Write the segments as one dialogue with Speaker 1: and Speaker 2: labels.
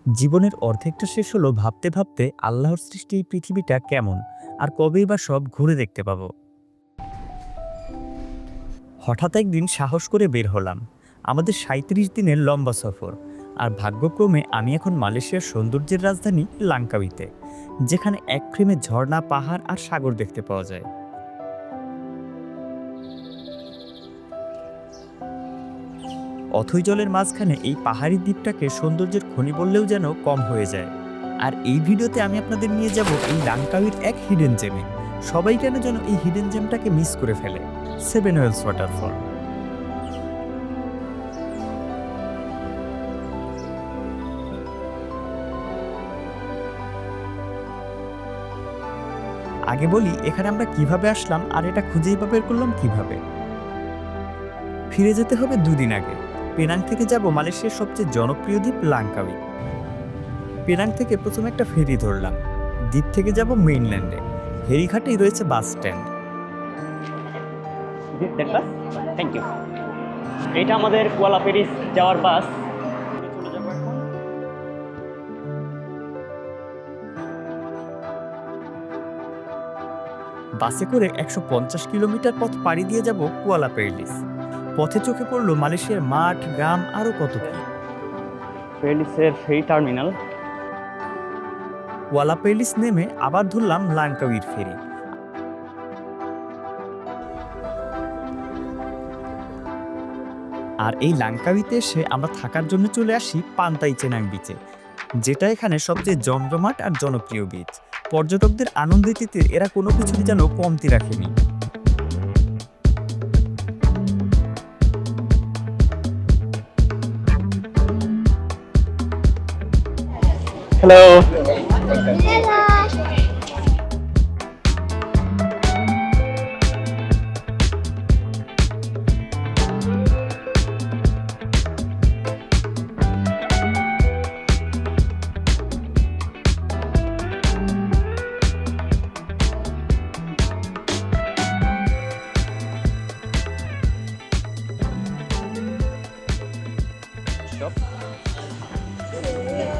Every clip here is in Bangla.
Speaker 1: জীবনের অর্ধেকটা শেষ হলো ভাবতে ভাবতে আল্লাহর সৃষ্টি এই পৃথিবীটা কেমন আর কবেই বা সব ঘুরে দেখতে পাবো। হঠাৎ একদিন সাহস করে বের হলাম। আমাদের ৩৭ দিনের লম্বা সফর। আর ভাগ্যক্রমে আমি এখন মালয়েশিয়ার সৌন্দর্যের রাজধানী লাঙ্কাউইতে, যেখানে এক ফ্রেমে ঝর্ণা, পাহাড় আর সাগর দেখতে পাওয়া যায়। অথই জলের মাঝখানে এই পাহাড়ি দ্বীপটাকে সৌন্দর্যের খনি বললেও যেন কম হয়ে যায়। আর এই ভিডিওতে আমি আপনাদের নিয়ে যাব এই লাঙ্কাউইর এক হিডেন জেমে। সবাই কেন যেন এই হিডেন জেমটাকে মিস করে ফেলে, সেভেন ওয়েলস ওয়াটারফল। আগে বলি এখানে আমরা কিভাবে আসলাম আর এটা খুঁজেই বা বের করলাম কিভাবে। ফিরে যেতে হবে 2 দিন আগে। পেনাং থেকে যাব মালয়েশিয়ার সবচেয়ে জনপ্রিয় দ্বীপ লাঙ্কাউই। পেনাং থেকে প্রথমে একটা ফেরি ধরলাম। দ্বীপ থেকে যাব মেইনল্যান্ডে। ফেরিঘাটেই রয়েছে বাস স্ট্যান্ড।
Speaker 2: Thank you. এটা আমাদের কুয়ালা পেরিস যাওয়ার বাস।
Speaker 1: বাসে করে ১৫০ কিলোমিটার পথ পাড়ি দিয়ে যাব কুয়ালা পেরিলিস। পথে চোখে পড়ল মালয়েশিয়ার মাঠ, গ্রাম আরও কত কি।
Speaker 2: পেরিসের ফেরি টার্মিনাল।
Speaker 1: কুয়ালা পেরিলিস নেমে আবার ধরলাম লাঙ্কাউইর ফেরি। আর এই লাঙ্কাউইতে এসে আমরা থাকার জন্য চলে আসি পান্তাই চেনাং বিচে, যেটা এখানে সবচেয়ে জমজমাট আর জনপ্রিয় বিচ। পর্যটকদের আনন্দ দিতে এরা কোনো কিছুই যেন কমতি রাখেনি।
Speaker 2: Hello.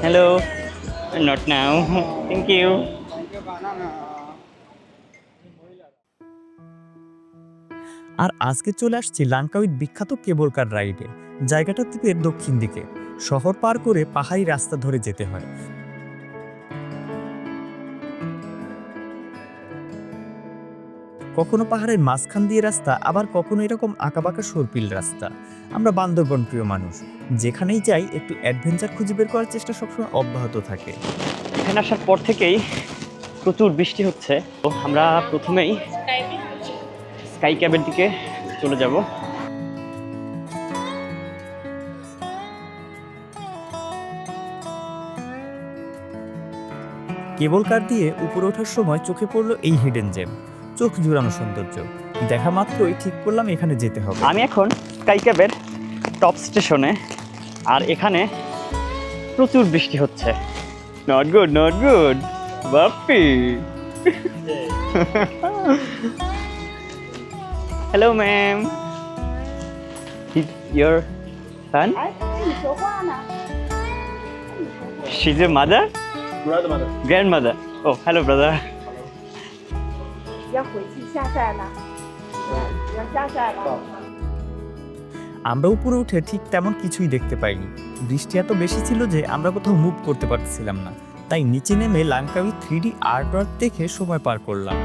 Speaker 2: Hello. Not now. Thank you.
Speaker 1: আর আজকে চলে আসছি লাঙ্কাউইর বিখ্যাত কেবল কার রাইডে। জায়গাটা দ্বীপের দক্ষিণ দিকে। শহর পার করে পাহাড়ি রাস্তা ধরে যেতে হয়। কখনো পাহাড়ের মাঝখান দিয়ে রাস্তা, আবার কখনো এরকম আঁকাবাঁকা সরপিল রাস্তা। আমরা বান্দরবন প্রিয় মানুষ, যেখানেই যাই একটু অ্যাডভেঞ্চার খুঁজে বের করার চেষ্টা সবসময় অব্যাহত থাকে।
Speaker 2: এখানে আসার পর থেকেই প্রচুর বৃষ্টি হচ্ছে। তো আমরা প্রথমেই স্কাই ক্যাবের দিকে চলে যাব।
Speaker 1: কেবল কার দিয়ে উপরে ওঠার সময় চোখে পড়লো এই হিডেন জেম। চোখ জুড়ানো সৌন্দর্য দেখা মাত্রই ঠিক করলাম এখানে যেতে হবে।
Speaker 2: আমি এখন স্কাই ক্যাবের টপ স্টেশনে, আর এখানে প্রচুর বৃষ্টি হচ্ছে। Not good, not good Bappi. Hello ma'am, is your son?
Speaker 3: 哎，跟你说话呢。
Speaker 2: She's your mother? Grandmother. Oh, hello brother.
Speaker 3: 要回去下山了，要下山了。
Speaker 1: আমরা উপরে উঠে ঠিক তেমন কিছুই দেখতে পাইনি। বৃষ্টি এত বেশি ছিল যে আমরা কোথাও মুভ করতে পারছিলাম না। তাই নিচে নেমে লাঙ্কাউই 3D আর্টওয়ার্ক দেখে সময় পার করলাম।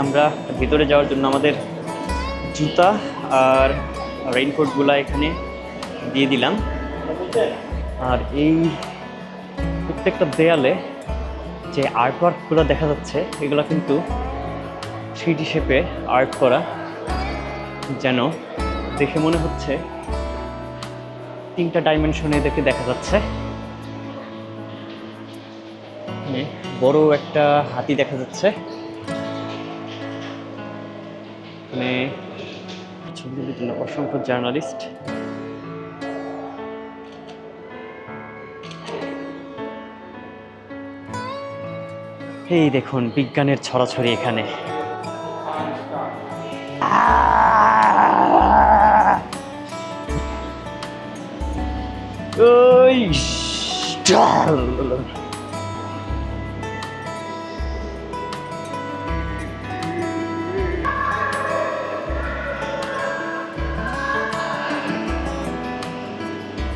Speaker 2: আমরা ভিতরে যাওয়ার জন্য আমাদের জুতা আর রেইনকোটগুলো এখানে দিয়ে দিলাম। আর এই প্রত্যেকটা দেয়ালে যে আর্টওয়ার্কগুলো দেখা যাচ্ছে, এগুলো কিন্তু 3D শেপে আর্ট করা, যেন দেখে মনে হচ্ছে 3টা ডাইমেনশনে এদেরকে দেখা যাচ্ছে। বড় একটা হাতি দেখা যাচ্ছে। মানে ছবির জন্য অসংখ্য জার্নালিস্ট। এই দেখুন বিজ্ঞানের ছড়াছড়ি এখানে। ওই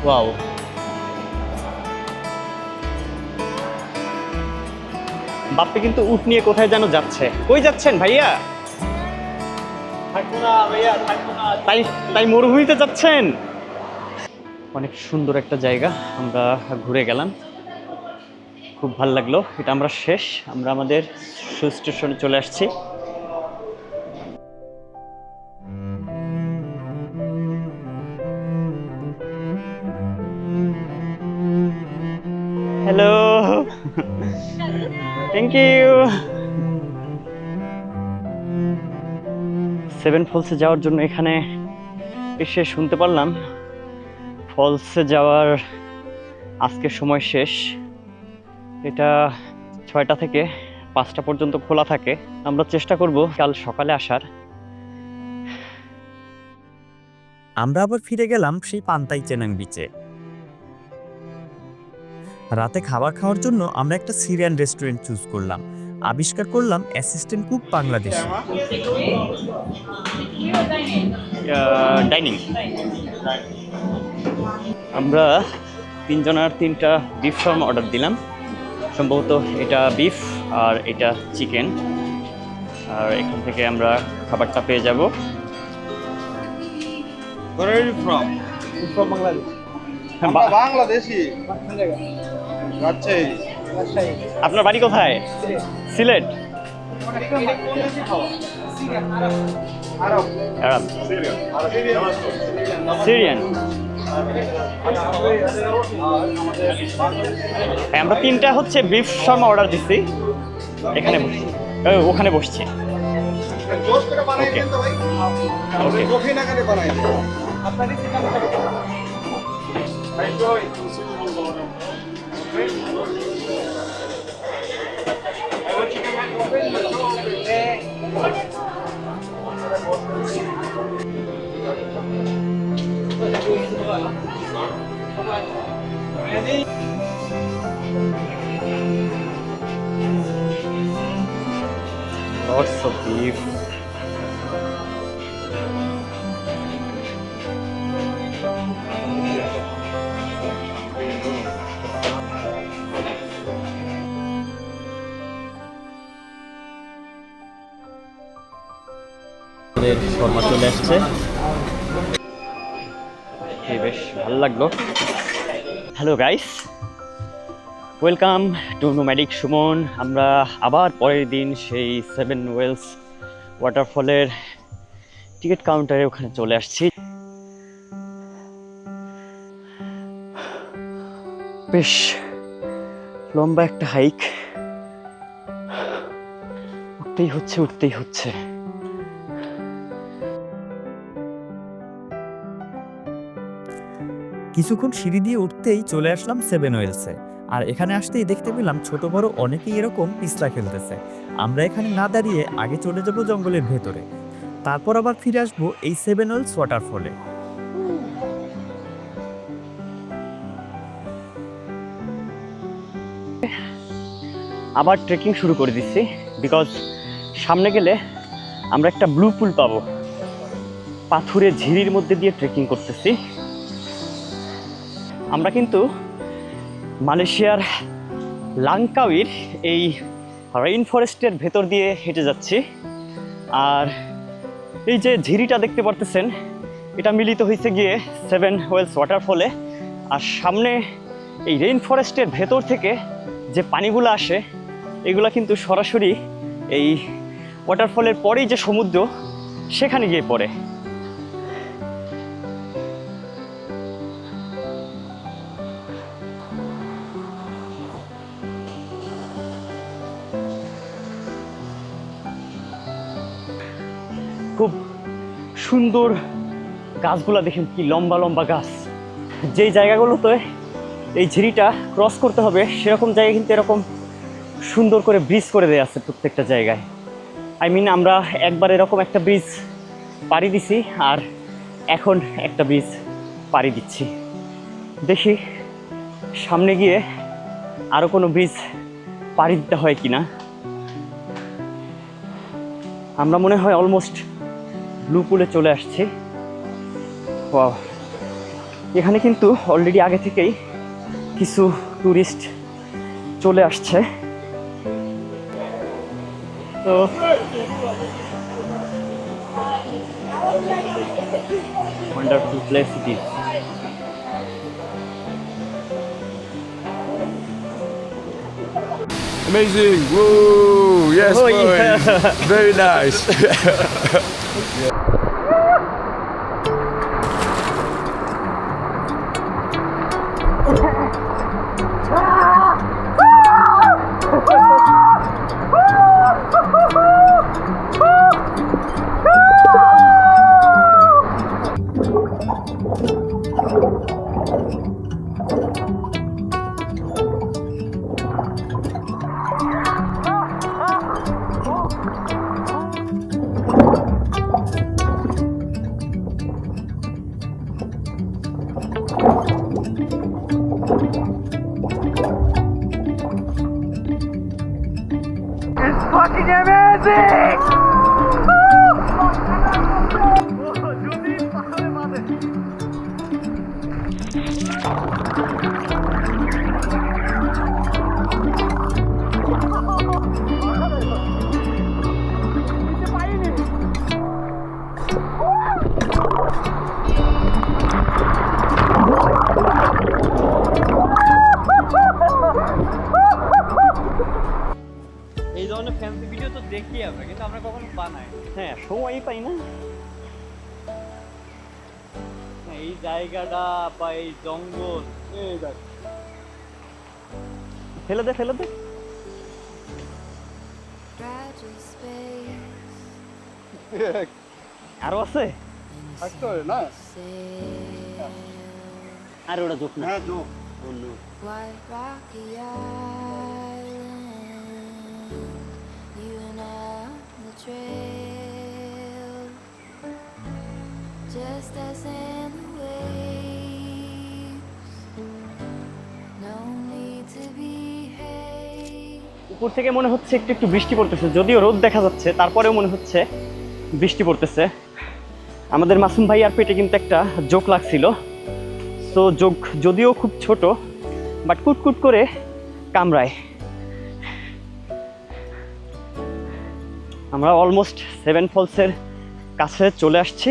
Speaker 2: ওয়াও, বাপ্পি কিন্তু উট নিয়ে কোথায় যেন যাচ্ছে। কই যাচ্ছেন ভাইয়া? তাই তাই মরুভূমিতে যাচ্ছেন? অনেক সুন্দর একটা জায়গা, আমরা ঘুরে গেলাম, খুব ভালো লাগলো। এটা আমরা শেষ, আমরা আমাদের স্টেশনে চলে আসছি। Hello, thank you. সেভেন ফলসে যাওয়ার জন্য এখানে এসে শুনতে পারলাম ফলসে যাওয়ার আজকের সময় শেষ। এটা 6টা থেকে 5টা পর্যন্ত খোলা থাকে। আমরা চেষ্টা করব কাল সকালে আসার।
Speaker 1: আমরা আবার ফিরে গেলাম সেই পান্তাই চেনাং বিচে। রাতে খাবার খাওয়ার জন্য আমরা একটা সিরিয়ান রেস্টুরেন্ট চুজ করলাম। আবিষ্কার করলাম অ্যাসিস্ট্যান্ট কুক বাংলাদেশি।
Speaker 2: ডাইনিং। আমরা 3 জনের 3টা বিফ শর্মা অর্ডার দিলাম। সম্ভবত এটা বিফ আর এটা চিকেন। আর এখান থেকে আমরা খাবারটা পেয়ে যাব।
Speaker 4: Where are you from?
Speaker 3: from Bangladesh.
Speaker 4: আমরা বাংলাদেশি। রাজশাহী।
Speaker 2: আপনার বাড়ি কোথায়? সিলেট।
Speaker 4: আরব।
Speaker 2: আরব। সিরিয়ান। আমরা 3টা হচ্ছে বিফ শর্মা অর্ডার দিচ্ছি। এখানে বসছি, ওখানে বসছি।
Speaker 4: জোশ করে বানাই
Speaker 2: Okay.
Speaker 4: দেন তো ভাই।
Speaker 2: Okay.
Speaker 4: কফি না করে বানাই দেন। আপনারই চিকেন করে। ভাই কই?
Speaker 2: Lots of beef. শর্মা চলে আসছে, বেশ ভালো লাগলো। Hello guys, welcome to nomadic Suman. আমরা আবার পরের দিন সেই 7 ওয়েলস ওয়াটারফলের টিকিট কাউন্টারে ওখানে চলে আসছি। বেশ লম্বা একটা হাইক, উঠতেই হচ্ছে।
Speaker 1: কিছুক্ষণ সিঁড়ি দিয়ে উঠতেই চলে আসলাম 7 ওয়েলসে। আর এখানে আসতেই দেখতে পেলাম ছোট বড় অনেকেই এরকম পিছলা খেলতেছে। আমরা এখানে না দাঁড়িয়ে আগে চলে যাব জঙ্গলের ভেতরে, তারপর আবার ফিরে আসবো এই 7 ওয়েলস ওয়াটারফলে।
Speaker 2: আবার ট্রেকিং শুরু করে দিচ্ছি, বিকজ সামনে গেলে আমরা একটা ব্লু পুল পাবো। পাথুরে ঝিরির মধ্যে দিয়ে ট্রেকিং করতেছি। আমরা কিন্তু মালয়েশিয়ার লাংকাউইর এই রেইন ফরেস্টের ভেতর দিয়ে হেঁটে যাচ্ছি। আর এই যে ঝিরিটা দেখতে পারতেছেন, এটা মিলিত হয়েছে গিয়ে 7 ওয়েলস ওয়াটারফলে। আর সামনে এই রেইন ফরেস্টের ভেতর থেকে যে পানিগুলো আসে, এগুলা কিন্তু সরাসরি এই ওয়াটারফলের পরেই যে সমুদ্র, সেখানে গিয়ে পড়ে। খুব সুন্দর গাছগুলা দেখেন, কি লম্বা লম্বা গাছ। যেই জায়গাগুলোতে এই ঝিরিটা ক্রস করতে হবে, সেরকম জায়গায় কিন্তু এরকম সুন্দর করে ব্রিজ করে দেওয়া আছে প্রত্যেকটা জায়গায়। আমরা একবার এরকম একটা ব্রিজ পাড়ি দিছি, আর এখন একটা ব্রিজ পাড়ি দিচ্ছি। দেখি সামনে গিয়ে আরও কোনো ব্রিজ পাড়ি দিতে হয় কিনা। আমরা মনে হয় অলমোস্ট ব্লু পুলে চলে আসছি। ওয়াও, এখানে কিন্তু অলরেডি আগে থেকেই কিছু টুরিস্ট চলে আসছে। তো wonderful place it is.
Speaker 5: Amazing! Whoa! Yes,
Speaker 2: Oh,
Speaker 5: boys!
Speaker 2: yeah.
Speaker 5: Very nice.
Speaker 2: এই ধরনের ফ্যান্সি ভিডিও তো দেখি আমরা, কিন্তু আমরা কখনো বানাই। হ্যাঁ, সময়ই পাই না। এই জায়গাটা বা এই জঙ্গল, এই দেখ, ফেলে দে ফেলে দে। আরো আছে?
Speaker 4: থাকতে হবে না?
Speaker 2: আরে ওটা যোগ না।
Speaker 4: হ্যাঁ, যোগ।
Speaker 2: অন্য।
Speaker 6: White rocky island, you and I on the trail, just us and the waves, no need to be hasty.
Speaker 2: উপর থেকে মনে হচ্ছে একটু একটু বৃষ্টি পড়তেছে, যদিও রোদ দেখা যাচ্ছে, তারপরেও মনে হচ্ছে বৃষ্টি পড়তেছে। আমাদের মাসুম ভাই আর পেটে কিন্তু একটা জোক লাগছিল। সো জোক যদিও খুব ছোট, বাট কুটকুট করে কামড়ায়। আমরা অলমোস্ট সেভেন ফলসের কাছে চলে আসছি।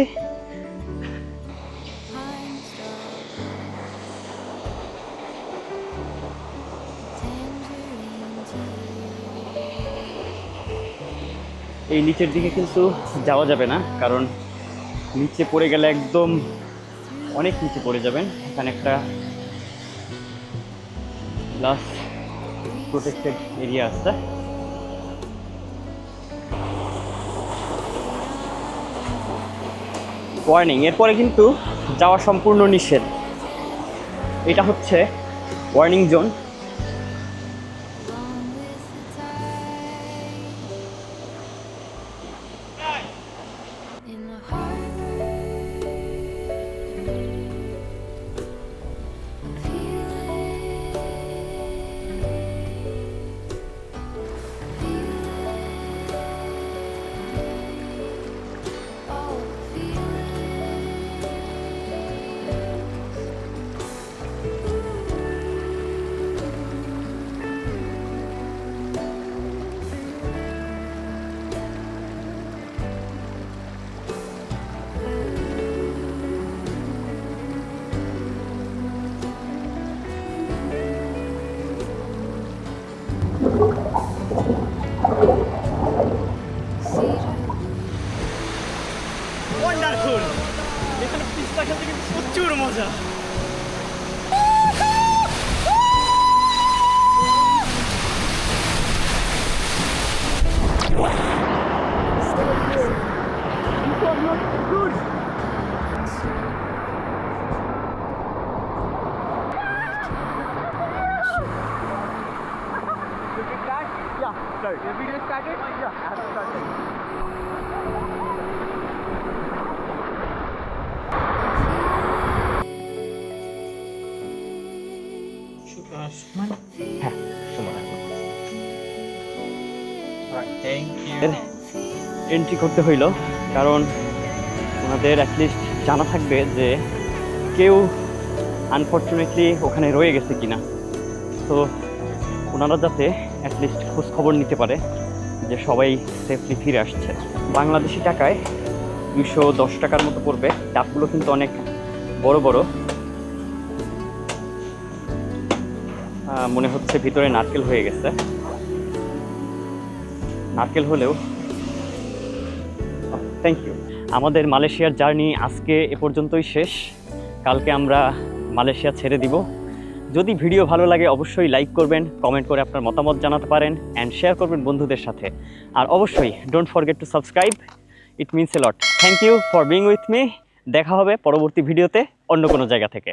Speaker 2: এই নিচের দিকে কিন্তু যাওয়া যাবে না, কারণ নিচে পড়ে গেলে একদম অনেক নিচে পড়ে যাবেন। এখানে একটা গ্লাস প্রোটেক্টেড এরিয়া আছে। ওয়ার্নিং, এরপরে কিন্তু যাওয়া সম্পূর্ণ নিষেধ। এটা হচ্ছে warning zone.
Speaker 6: In the harbor of
Speaker 2: wonderful! এখানে পিস্তা খেতে কিন্তু প্রচুর মজা।
Speaker 4: The video started? Yeah, started.
Speaker 2: হ্যাঁ সুমন
Speaker 4: থ্যাংক ইউ।
Speaker 2: এন্ট্রি করতে হইল, কারণ ওনাদের অ্যাটলিস্ট জানা থাকবে যে কেউ আনফর্চুনেটলি ওখানে রয়ে গেছে কিনা। তো ওনারা যাতে অ্যাটলিস্ট খোঁজ খবর নিতে পারে যে সবাই সেফলি ফিরে আসছে। বাংলাদেশি টাকায় 210 টাকার মতো পড়বে। ডাবগুলো কিন্তু অনেক বড় বড়, মনে হচ্ছে ভিতরে নারকেল হয়ে গেছে। নারকেল হলেও থ্যাংক ইউ। আমাদের মালয়েশিয়ার জার্নি আজকে এ পর্যন্তই শেষ। কালকে আমরা মালয়েশিয়া ছেড়ে দিব। যদি ভিডিও ভালো লাগে অবশ্যই লাইক করবেন, কমেন্ট করে আপনার মতামত জানাতে পারেন অ্যান্ড শেয়ার করবেন বন্ধুদের সাথে। আর অবশ্যই don't forget to subscribe, it means a lot. Thank you for being with me. দেখা হবে পরবর্তী ভিডিওতে অন্য কোনো জায়গা থেকে।